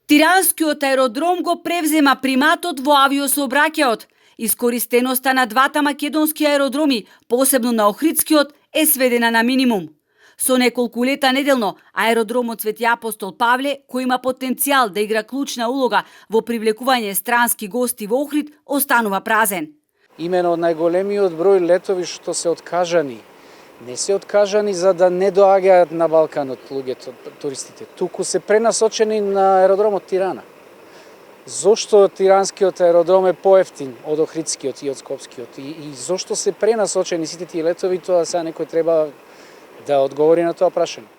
Тиранскиот аеродром го превзема приматот во авиосообраќајот. Искористеноста на двата македонски аеродроми, посебно на Охридскиот, е сведена на минимум. Со неколку лета неделно, аеродромот Свети Апостол Павле, кој има потенцијал да игра клучна улога во привлекување странски гости во Охрид, останува празен. Имено од најголемиот број летови што се откажани. Не се откажани за да не доаѓаат на Балканот луѓето, туристите, туку се пренасочени на аеродромот Тирана. Зошто тиранскиот аеродром е поевтин од Охридскиот и од Скопскиот и зошто се пренасочени сите тие летови, тоа сега некој треба да одговори на тоа прашање.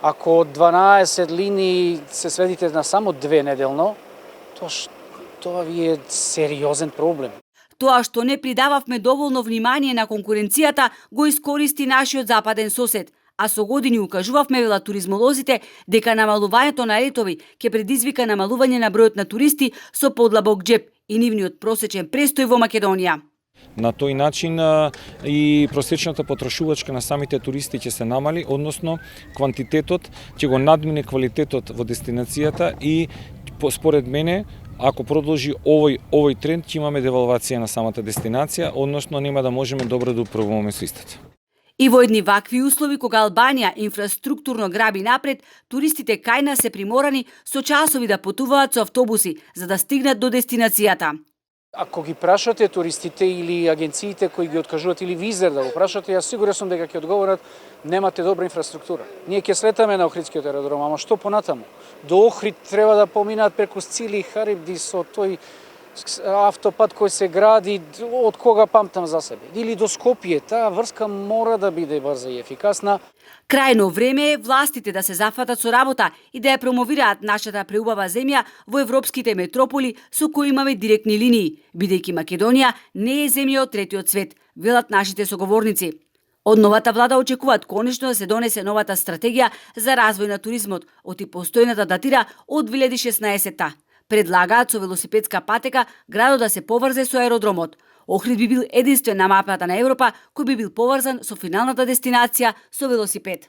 Ако од 12 линии се сведите на само 2 неделно, тоа ви е сериозен проблем. Тоа што не придававме доволно внимание на конкуренцијата, го искористи нашиот западен сосед, а со години укажувавме, велат туризмолозите, дека намалувањето на летови ќе предизвика намалување на бројот на туристи со подлабок џеп и нивниот просечен престој во Македонија. На тој начин и просечната потрошувачка на самите туристи ќе се намали, односно квантитетот ќе го надмине квалитетот во дестинацијата и според мене, ако продолжи овој тренд, ќе имаме девалвација на самата дестинација, односно нема да можеме добро да управуваме со истата. И во едни вакви услови, кога Албанија инфраструктурно граби напред, туристите кај нас се приморани со часови да патуваат со автобуси за да стигнат до дестинацијата. Ако ги прашате туристите или агенциите кои ги откажуваат или Визер да го прашате, јас сигурен сум дека ќе одговорат немате добра инфраструктура. Ние ќе слетаме на Охридскиот аеродром, ама што понатаму? До Охрид треба да поминаат преку Сцили и Харибди со тој автопат кој се гради од кога памтам за себе. Или до Скопје, таа врска мора да биде брза и ефикасна. Крајно време е властите да се зафатат со работа и да ја промовираат нашата преубава земја во европските метрополи со кои имаме директни линии, бидејќи Македонија не е земја од третиот свет, велат нашите соговорници. Од новата влада очекуваат конечно да се донесе новата стратегија за развој на туризмот, оти постојната датира од 2016-та. Предлагаат со велосипедска патека градот да се поврзе со аеродромот. Охрид би бил единствен на мапата на Европа кој би бил поврзан со финалната дестинација со велосипед.